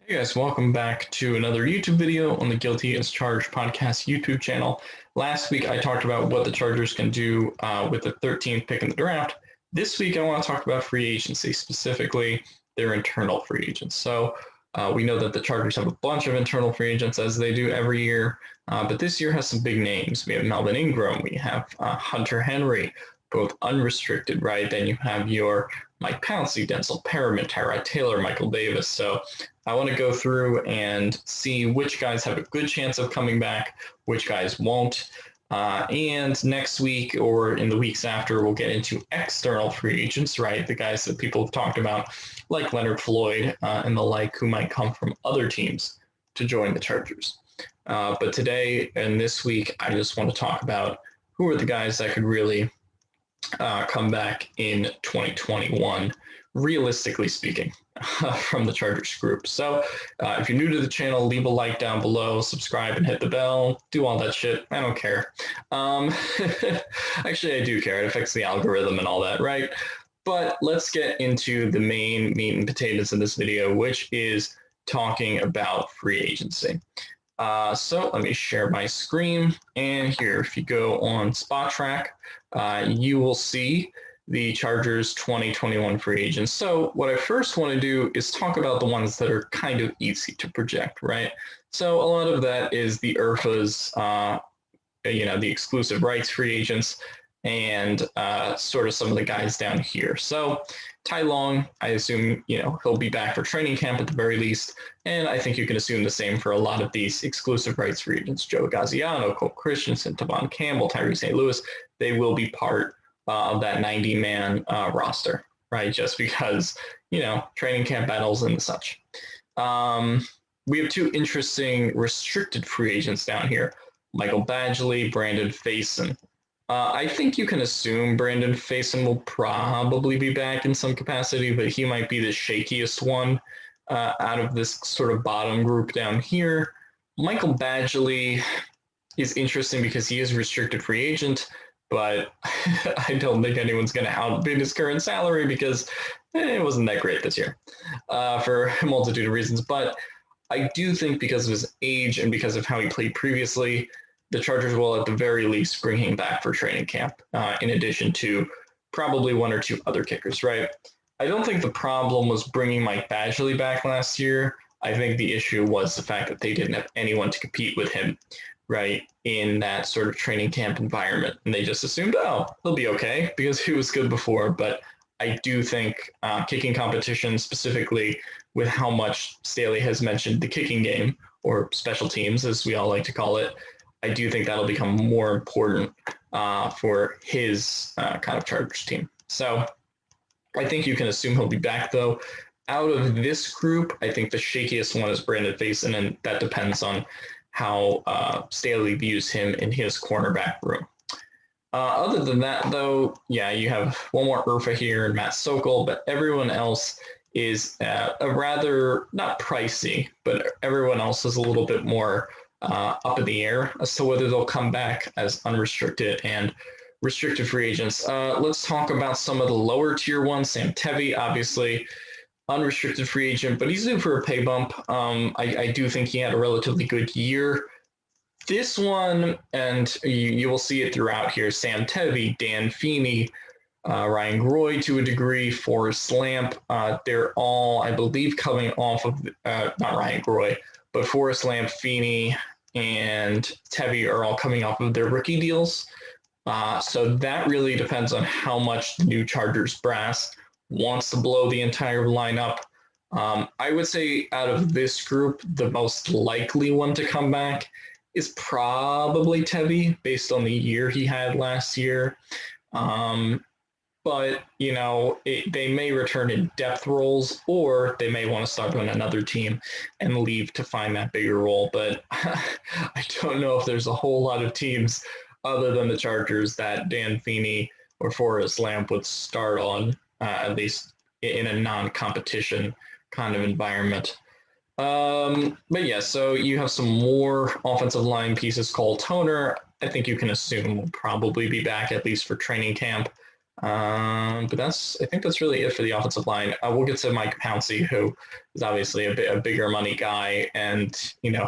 Hey guys, welcome back to another YouTube video on the Guilty as Charged podcast YouTube channel. Last week I talked about what the Chargers can do with the 13th pick in the draft. This week I want to talk about free agency, specifically their internal free agents. So we know that the Chargers have a bunch of internal free agents as they do every year, but this year has some big names. We have Melvin Ingram, we have Hunter Henry, both unrestricted, right? Then you have your Mike Pouncey, Denzel Perriman, Tyrod Taylor, Michael Davis. So I want to go through and see which guys have a good chance of coming back, which guys won't. And next week or in the weeks after, we'll get into external free agents, right? The guys that people have talked about, like Leonard Floyd and the like, who might come from other teams to join the Chargers. But today and this week, I just want to talk about who are the guys that could really come back in 2021, realistically speaking, from the Chargers group. So if you're new to the channel, leave a like down below, subscribe and hit the bell, do all that shit. I don't care. Actually, I do care. It affects the algorithm and all that, right? But let's get into the main meat and potatoes of this video, which is talking about free agency. So let me share my screen. And here, if you go on Spotrac, you will see the Chargers 2021 free agents. So what I first want to do is talk about the ones that are kind of easy to project, right? So a lot of that is the IRFAs, the exclusive rights free agents, and sort of some of the guys down here. So Ty Long, I assume, he'll be back for training camp at the very least. And I think you can assume the same for a lot of these exclusive rights free agents. Joe Gaziano, Cole Christensen, Tavon Campbell, Tyree St. Louis, they will be part of that 90-man roster, right? Just because, training camp battles and such. We have two interesting restricted free agents down here. Michael Badgley, Brandon Facyson. I think you can assume Brandon Facyson will probably be back in some capacity, but he might be the shakiest one out of this sort of bottom group down here. Michael Badgley is interesting because he is a restricted free agent, but I don't think anyone's going to outbid his current salary because it wasn't that great this year for a multitude of reasons. But I do think because of his age and because of how he played previously, the Chargers will at the very least bring him back for training camp, in addition to probably one or two other kickers, right? I don't think the problem was bringing Mike Badgley back last year. I think the issue was the fact that they didn't have anyone to compete with him, right, in that sort of training camp environment. And they just assumed, oh, he'll be okay because he was good before. But I do think kicking competition, specifically with how much Staley has mentioned the kicking game, or special teams, as we all like to call it, I do think that'll become more important for his kind of Chargers team. So I think you can assume he'll be back, though. Out of this group, I think the shakiest one is Brandon Facyson, and that depends on how Staley views him in his cornerback room. Other than that, though, yeah, you have one more IRFA here and Matt Sokol, but everyone else is a rather, not pricey, but everyone else is a little bit more up in the air as to whether they'll come back as unrestricted and restricted free agents. Let's talk about some of the lower tier ones. Sam Tevi, obviously unrestricted free agent, but he's due for a pay bump. I do think he had a relatively good year. This one, and you will see it throughout here, Sam Tevi, Dan Feeney, Ryan Groy to a degree, Forrest Lamp. They're all, I believe, coming off of, not Ryan Groy, but Forrest Lamp, Feeney, and Tevi are all coming off of their rookie deals. So that really depends on how much the new Chargers brass wants to blow the entire lineup. I would say out of this group, the most likely one to come back is probably Tevi, based on the year he had last year. But, they may return in depth roles, or they may want to start on another team and leave to find that bigger role. But I don't know if there's a whole lot of teams other than the Chargers that Dan Feeney or Forrest Lamp would start on, at least in a non-competition kind of environment. But yeah, so you have some more offensive line pieces. Cole Toner, I think you can assume will probably be back at least for training camp. But I think that's really it for the offensive line. We'll get to Mike Pouncey, who is obviously a bigger money guy and,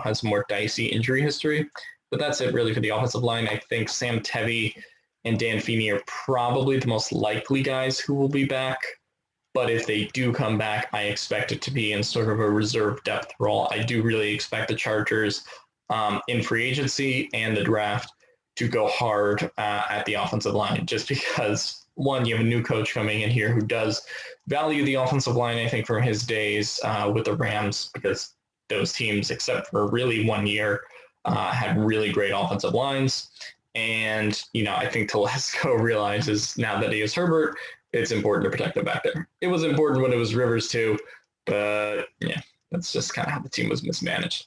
has more dicey injury history. But that's it really for the offensive line. I think Sam Tevi and Dan Feeney are probably the most likely guys who will be back. But if they do come back, I expect it to be in sort of a reserve depth role. I do really expect the Chargers in free agency and the draft to go hard at the offensive line, just because, one, you have a new coach coming in here who does value the offensive line, I think, from his days with the Rams, because those teams, except for really 1 year, had really great offensive lines. And, I think Telesco realizes now that he is Herbert, it's important to protect him back there. It was important when it was Rivers too, but yeah, that's just kind of how the team was mismanaged.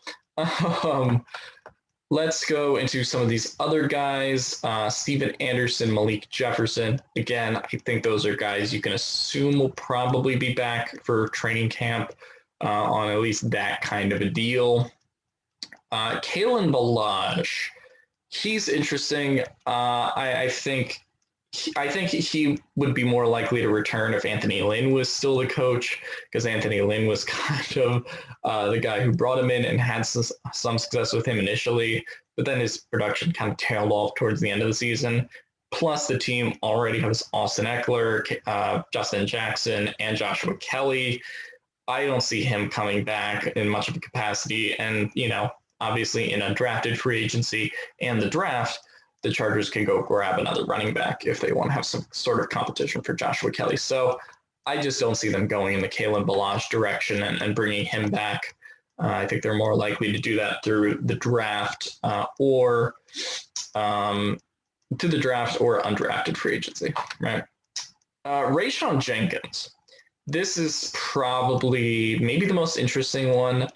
Let's go into some of these other guys. Steven Anderson, Malik Jefferson. Again, I think those are guys you can assume will probably be back for training camp on at least that kind of a deal. Kalen Ballage, he's interesting. I think he would be more likely to return if Anthony Lynn was still the coach, because Anthony Lynn was kind of the guy who brought him in and had some success with him initially, but then his production kind of tailed off towards the end of the season. Plus, the team already has Austin Eckler, Justin Jackson, and Joshua Kelly. I don't see him coming back in much of a capacity. And, obviously in undrafted free agency and the draft, the Chargers can go grab another running back if they want to have some sort of competition for Joshua Kelly. So I just don't see them going in the Kalen Ballage direction and bringing him back. I think they're more likely to do that through the draft or to the draft or undrafted free agency, right? Rayshawn Jenkins. This is probably maybe the most interesting one.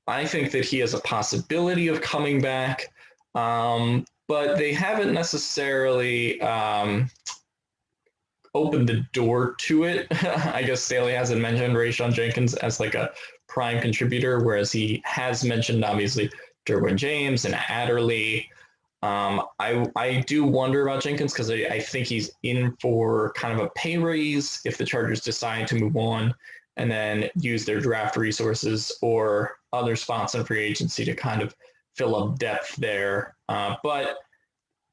I think that he has a possibility of coming back, but they haven't necessarily opened the door to it. I guess Staley hasn't mentioned Rayshawn Jenkins as like a prime contributor, whereas he has mentioned obviously Derwin James and Adderley. I do wonder about Jenkins because I think he's in for kind of a pay raise if the Chargers decide to move on and then use their draft resources or other spots in free agency to kind of fill up depth there. But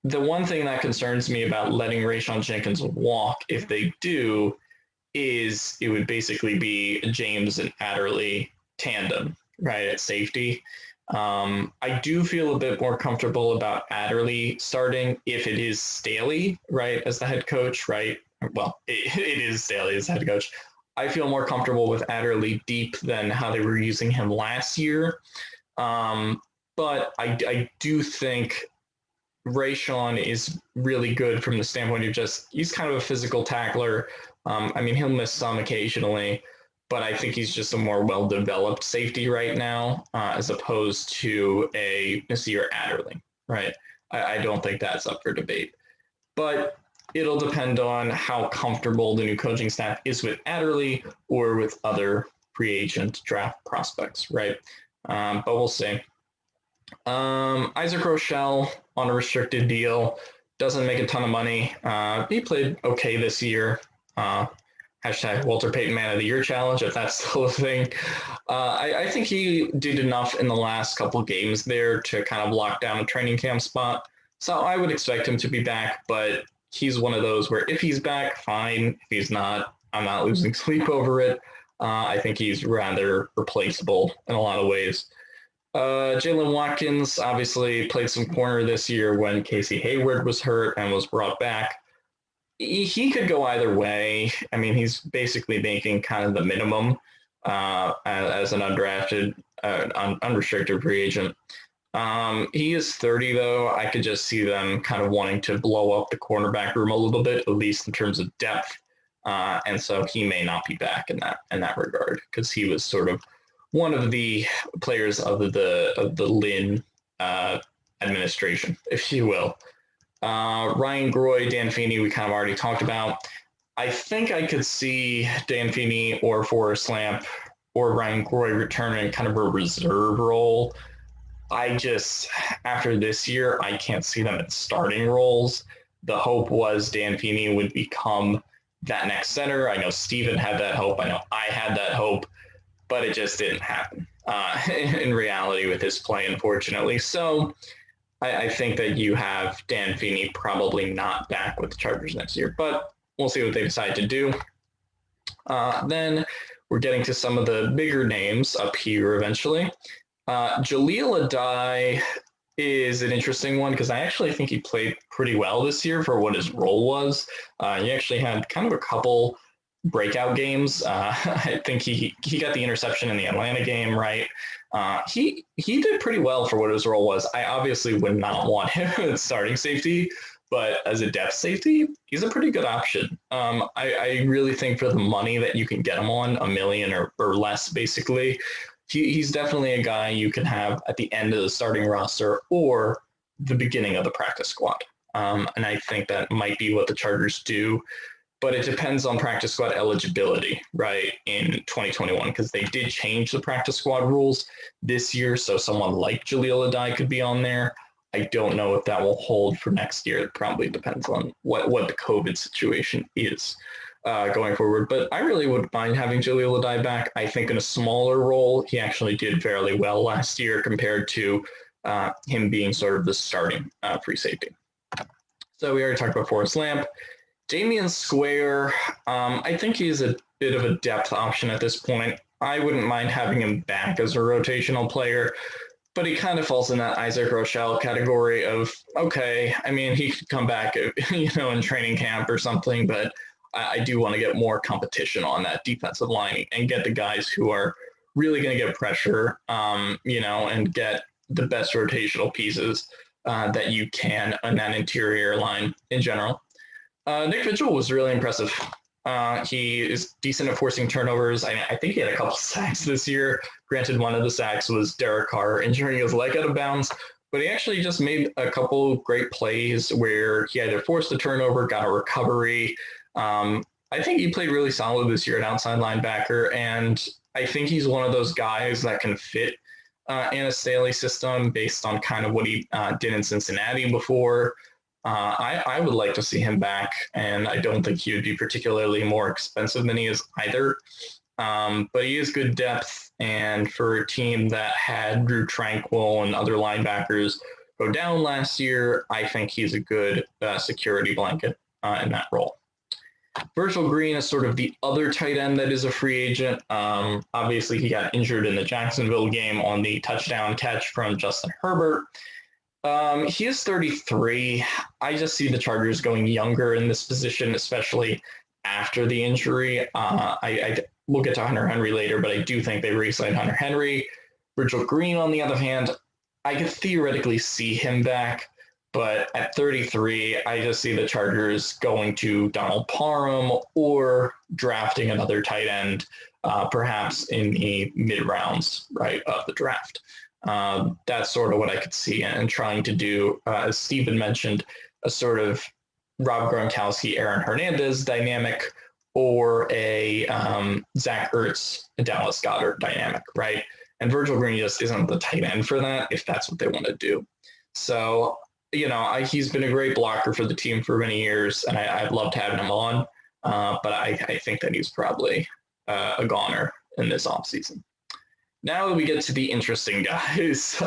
the one thing that concerns me about letting Rayshawn Jenkins walk, if they do, is it would basically be a James and Adderley tandem, right, at safety. I do feel a bit more comfortable about Adderley starting if it is Staley, right, as the head coach, right? Well, it is Staley as head coach. I feel more comfortable with Adderley deep than how they were using him last year. But I do think Rayshawn is really good from the standpoint of just, he's kind of a physical tackler. He'll miss some occasionally, but I think he's just a more well-developed safety right now, as opposed to a Nasir Adderley, right? I don't think that's up for debate. But it'll depend on how comfortable the new coaching staff is with Adderley or with other free agent draft prospects, right? But we'll see. Isaac Rochelle on a restricted deal, doesn't make a ton of money. He played okay this year. Hashtag Walter Payton Man of the Year challenge, if that's still a thing. I think he did enough in the last couple of games there to kind of lock down a training camp spot. So I would expect him to be back, but he's one of those where if he's back, fine. If he's not, I'm not losing sleep over it. I think he's rather replaceable in a lot of ways. Jalen Watkins obviously played some corner this year when Casey Hayward was hurt and was brought back. He could go either way. He's basically making kind of the minimum as an undrafted, unrestricted free agent. He is 30, though. I could just see them kind of wanting to blow up the cornerback room a little bit, at least in terms of depth. And so he may not be back in that regard, because he was sort of one of the players of the Lynn administration, if you will. Ryan Groy, Dan Feeney, we kind of already talked about. I think I could see Dan Feeney or Forrest Lamp or Ryan Groy return in kind of a reserve role. I just, after this year, I can't see them in starting roles. The hope was Dan Feeney would become that next center. I know Steven had that hope. I know I had that hope, but it just didn't happen in reality with his play, unfortunately. So I think that you have Dan Feeney probably not back with the Chargers next year, but we'll see what they decide to do. Then we're getting to some of the bigger names up here eventually. Jaleel Addae is an interesting one because I actually think he played pretty well this year for what his role was. He actually had kind of a couple breakout games. I think he got the interception in the Atlanta game, right? He did pretty well for what his role was. I obviously would not want him as starting safety, but as a depth safety, he's a pretty good option. I really think for the money that you can get him on, $1 million or less, basically, he's definitely a guy you can have at the end of the starting roster or the beginning of the practice squad. And I think that might be what the Chargers do. But it depends on practice squad eligibility, right, in 2021, because they did change the practice squad rules this year. So someone like Jaleel Addae could be on there. I don't know if that will hold for next year. It probably depends on what the COVID situation is going forward. But I really would mind having Jaleel Addae back. I think in a smaller role, he actually did fairly well last year compared to him being sort of the starting free safety. So we already talked about Forrest Lamp. Damian Square, I think he's a bit of a depth option at this point. I wouldn't mind having him back as a rotational player, but he kind of falls in that Isaac Rochelle category of, okay, I mean, he could come back, in training camp or something, but I do want to get more competition on that defensive line and get the guys who are really going to get pressure, and get the best rotational pieces that you can on that interior line in general. Nick Vigil was really impressive. He is decent at forcing turnovers. I think he had a couple sacks this year. Granted, one of the sacks was Derek Carr injuring his leg out of bounds, but he actually just made a couple great plays where he either forced a turnover, got a recovery. I think he played really solid this year at outside linebacker, and I think he's one of those guys that can fit in a Staley system based on kind of what he did in Cincinnati before. I would like to see him back, and I don't think he would be particularly more expensive than he is either. But he is good depth, and for a team that had Drew Tranquill and other linebackers go down last year, I think he's a good security blanket in that role. Virgil Green is sort of the other tight end that is a free agent. Obviously, he got injured in the Jacksonville game on the touchdown catch from Justin Herbert. He is 33. I just see the Chargers going younger in this position, especially after the injury. We'll get to Hunter Henry later, but I do think they re-signed Hunter Henry. Virgil Green, on the other hand, I could theoretically see him back, but at 33, I just see the Chargers going to Donald Parham or drafting another tight end, perhaps in the mid-rounds, right, of the draft. That's sort of what I could see and trying to do, as Steven mentioned, a sort of Rob Gronkowski, Aaron Hernandez dynamic, or a Zach Ertz, Dallas Goedert dynamic, right? And Virgil Green just isn't the tight end for that if that's what they want to do. So, he's been a great blocker for the team for many years, and I've loved having him on, but I think that he's probably a goner in this offseason. Now we get to the interesting guys,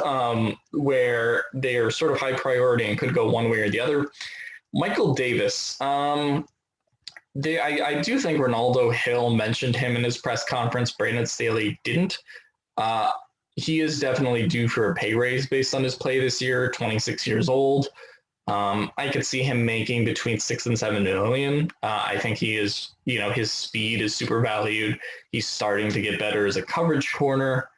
where they're sort of high priority and could go one way or the other. Michael Davis. I do think Ronaldo Hill mentioned him in his press conference. Brandon Staley didn't. He is definitely due for a pay raise based on his play this year, 26 years old. I could see him making between $6 and $7 million. I think he is, his speed is super valued. He's starting to get better as a coverage corner.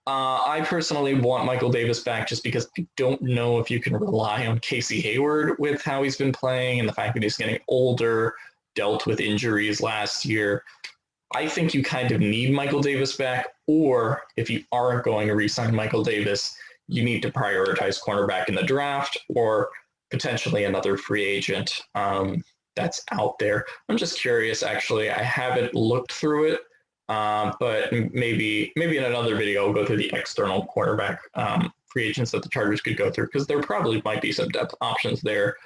I personally want Michael Davis back just because I don't know if you can rely on Casey Hayward with how he's been playing and the fact that he's getting older, dealt with injuries last year. I think you kind of need Michael Davis back, or if you aren't going to re-sign Michael Davis, you need to prioritize cornerback in the draft or potentially another free agent that's out there. I'm just curious, actually. I haven't looked through it, but maybe in another video, I'll go through the external cornerback free agents that the Chargers could go through, because there probably might be some depth options there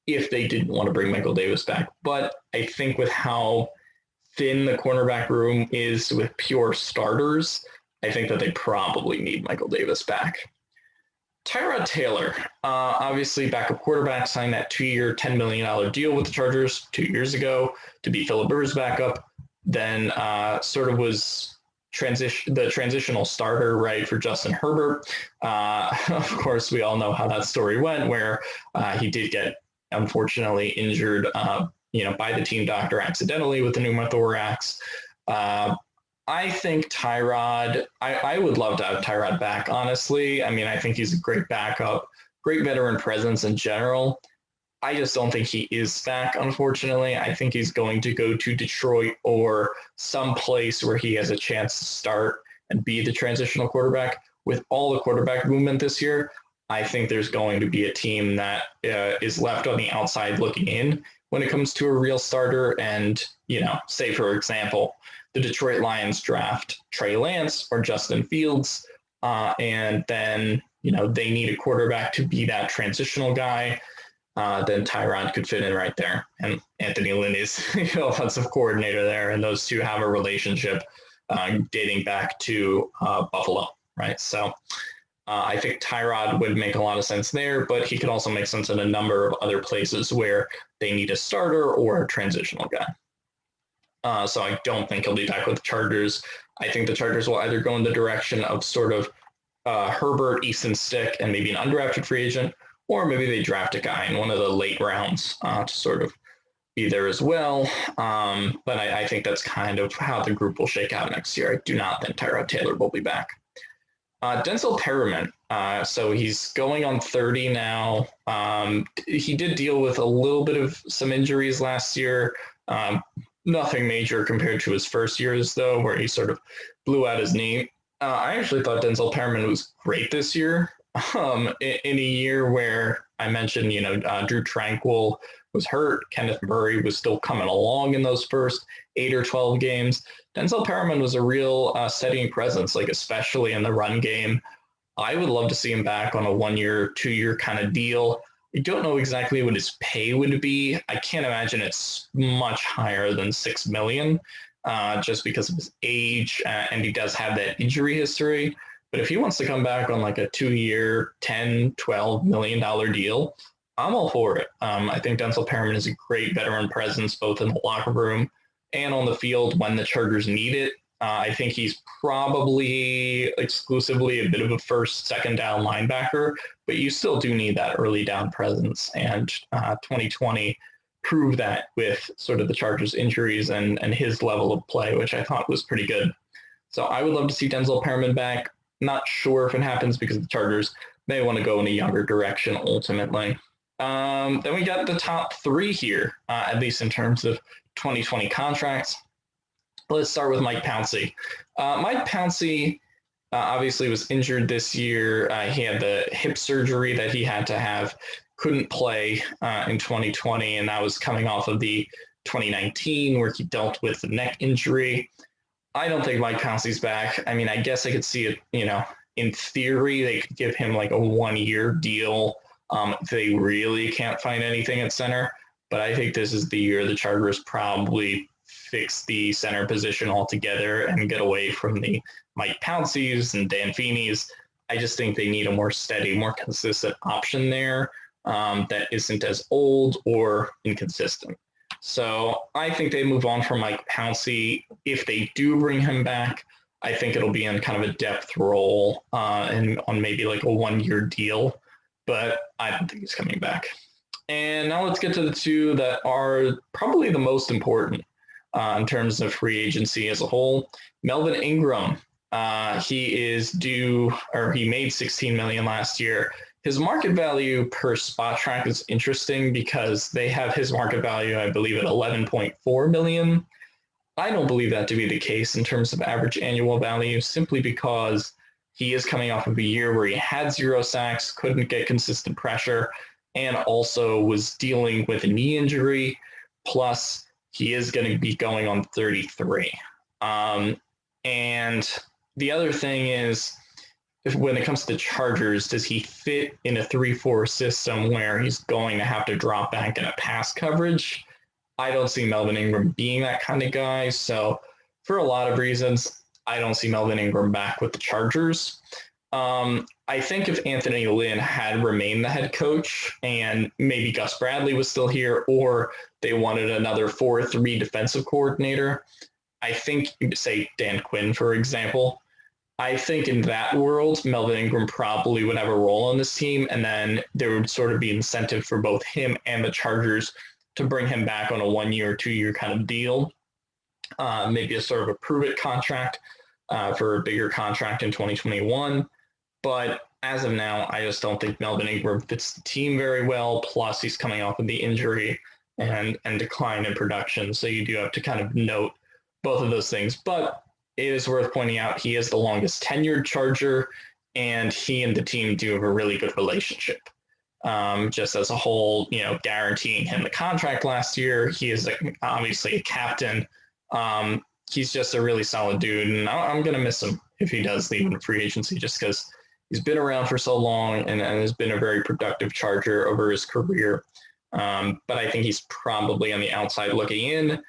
if they didn't want to bring Michael Davis back. But I think with how thin the cornerback room is with pure starters, I think that they probably need Michael Davis back. Tyrod Taylor, obviously backup quarterback, signed that 2-year, $10 million deal with the Chargers 2 years ago to be Philip Rivers' backup. Then sort of was the transitional starter, right, for Justin Herbert. Of course, we all know how that story went, where he did get unfortunately injured, by the team doctor accidentally with the pneumothorax. I think Tyrod, I would love to have Tyrod back, honestly. I mean, I think he's a great backup, great veteran presence in general. I just don't think he is back, unfortunately. I think he's going to go to Detroit or some place where he has a chance to start and be the transitional quarterback. With all the quarterback movement this year, I think there's going to be a team that is left on the outside looking in when it comes to a real starter. And, say, for example, the Detroit Lions draft Trey Lance or Justin Fields, and then, they need a quarterback to be that transitional guy. Then Tyrod could fit in right there. And Anthony Lynn is the offensive coordinator there, and those two have a relationship dating back to Buffalo, right? So I think Tyrod would make a lot of sense there, but he could also make sense in a number of other places where they need a starter or a transitional guy. So I don't think he'll be back with the Chargers. I think the Chargers will either go in the direction of sort of Herbert, Easton Stick, and maybe an undrafted free agent, or maybe they draft a guy in one of the late rounds to sort of be there as well. But I think that's kind of how the group will shake out next year. I do not think Tyrod Taylor will be back. Denzel Perryman. So he's going on 30 now. He did deal with a little bit of some injuries last year. Nothing major compared to his first years, though, where he sort of blew out his knee. I actually thought Denzel Perryman was great this year. In a year where I mentioned, Drew Tranquill was hurt. Kenneth Murray was still coming along in those first 8 or 12 games. Denzel Perryman was a real steadying presence, like especially in the run game. I would love to see him back on a 1-year, 2-year kind of deal. I don't know exactly what his pay would be. I can't imagine it's much higher than $6 million, just because of his age, and he does have that injury history. But if he wants to come back on like a 2-year, $10, $12 million deal, I'm all for it. I think Denzel Perryman is a great veteran presence, both in the locker room and on the field when the Chargers need it. I think he's probably exclusively a bit of a first, second down linebacker, but you still do need that early down presence. And 2020 proved that with sort of the Chargers injuries and his level of play, which I thought was pretty good. So I would love to see Denzel Perryman back. Not sure if it happens because the Chargers may want to go in a younger direction ultimately. Then we got the top 3 here, at least in terms of 2020 contracts. Let's start with Mike Pouncey. Mike Pouncey obviously was injured this year. He had the hip surgery that he had to have, couldn't play in 2020, and that was coming off of the 2019 where he dealt with the neck injury. I don't think Mike Pouncey's back. I mean, I guess I could see it, in theory, they could give him like a 1-year deal if they really can't find anything at center. But I think this is the year the Chargers probably fix the center position altogether and get away from the Mike Pounceys and Dan Feeney's. I just think they need a more steady, more consistent option there that isn't as old or inconsistent. So I think they move on from Mike Pouncey. If they do bring him back, I think it'll be in kind of a depth role and on maybe like a 1-year deal, but I don't think he's coming back. And now let's get to the 2 that are probably the most important in terms of free agency as a whole. Melvin Ingram, he is due, or he made $16 million last year. His market value per Spotrac is interesting because they have his market value, I believe, at $11.4 million. I don't believe that to be the case in terms of average annual value, simply because he is coming off of a year where he had 0 sacks, couldn't get consistent pressure, and also was dealing with a knee injury. Plus, he is going to be going on 33. And the other thing is, when it comes to the Chargers, does he fit in a 3-4 system where he's going to have to drop back in a pass coverage? I don't see Melvin Ingram being that kind of guy. So for a lot of reasons, I don't see Melvin Ingram back with the Chargers. I think if Anthony Lynn had remained the head coach and maybe Gus Bradley was still here, or they wanted another 4-3 defensive coordinator, I think, say Dan Quinn, for example, I think in that world, Melvin Ingram probably would have a role on this team, and then there would sort of be incentive for both him and the Chargers to bring him back on a 1-year, 2-year kind of deal, maybe a sort of a prove-it contract for a bigger contract in 2021. But as of now, I just don't think Melvin Ingram fits the team very well. Plus, he's coming off of the injury and decline in production. So you do have to kind of note both of those things. But it is worth pointing out he is the longest tenured Charger, and he and the team do have a really good relationship. Just as a whole, guaranteeing him the contract last year. He is obviously a captain. He's just a really solid dude, and I'm going to miss him if he does leave in free agency, just because he's been around for so long and has been a very productive Charger over his career. But I think he's probably on the outside looking in,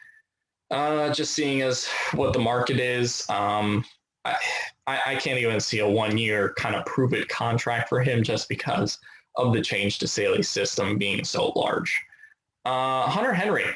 just seeing as what the market is. I can't even see a 1-year kind of prove-it contract for him just because of the change to Staley's system being so large. Hunter Henry.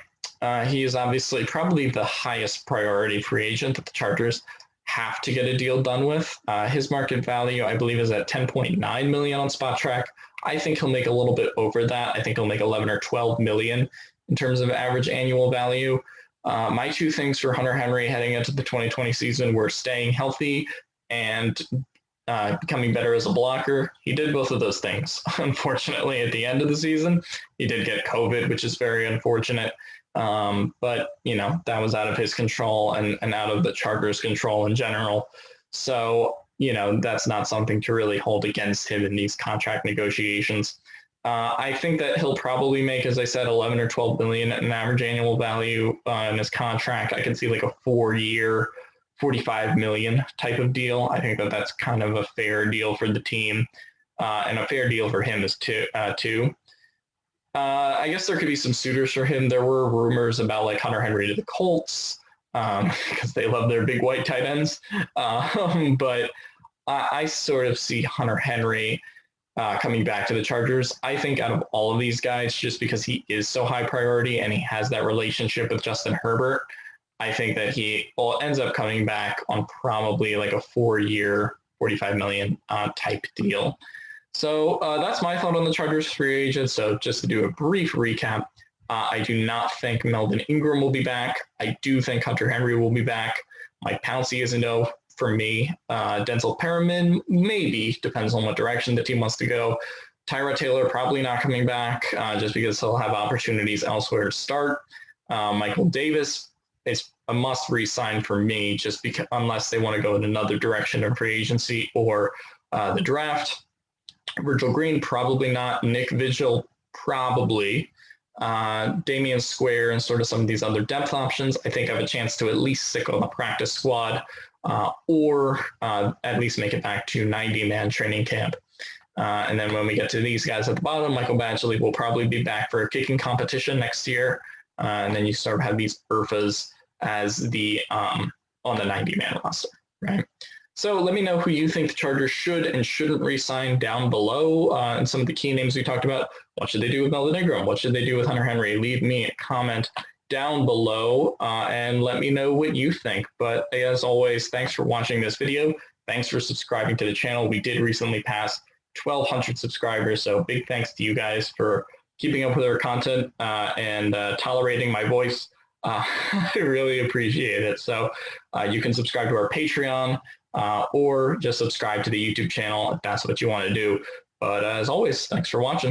He is obviously probably the highest priority free agent that the Chargers have to get a deal done with. His market value, I believe, is at $10.9 million on Spotrac. I think he'll make a little bit over that. I think he'll make 11 or 12 million in terms of average annual value. My two things for Hunter Henry heading into the 2020 season were staying healthy and becoming better as a blocker. He did both of those things. Unfortunately, at the end of the season, he did get COVID, which is very unfortunate. But, that was out of his control and out of the Chargers' control in general. So, that's not something to really hold against him in these contract negotiations. I think that he'll probably make, as I said, 11 or 12 million in average annual value in his contract. I can see like a 4-year, 45 million type of deal. I think that that's kind of a fair deal for the team, and a fair deal for him is too. I guess there could be some suitors for him. There were rumors about like Hunter Henry to the Colts because they love their big white tight ends. But I sort of see Hunter Henry coming back to the Chargers. I think out of all of these guys, just because he is so high priority and he has that relationship with Justin Herbert, I think that he ends up coming back on probably like a 4-year, 45 million type deal. So that's my thought on the Chargers free agent. So just to do a brief recap, I do not think Melvin Ingram will be back. I do think Hunter Henry will be back. Mike Pouncey is a no for me. Denzel Perriman, maybe, depends on what direction the team wants to go. Tyrod Taylor probably not coming back just because he'll have opportunities elsewhere to start. Michael Davis is a must re-sign for me just because unless they want to go in another direction of free agency or the draft. Virgil Green, probably not. Nick Vigil, probably. Damian Square and sort of some of these other depth options, I think have a chance to at least stick on the practice squad or at least make it back to 90-man training camp. And then when we get to these guys at the bottom, Michael Badgley will probably be back for a kicking competition next year. And then you sort of have these IRFAs as the on the 90-man roster, right? So let me know who you think the Chargers should and shouldn't re-sign down below. And some of the key names we talked about. What should they do with Melvin Ingram? What should they do with Hunter Henry? Leave me a comment down below and let me know what you think. But as always, thanks for watching this video. Thanks for subscribing to the channel. We did recently pass 1,200 subscribers. So big thanks to you guys for keeping up with our content and tolerating my voice. I really appreciate it. So you can subscribe to our Patreon or just subscribe to the YouTube channel if that's what you want to do. But as always, thanks for watching.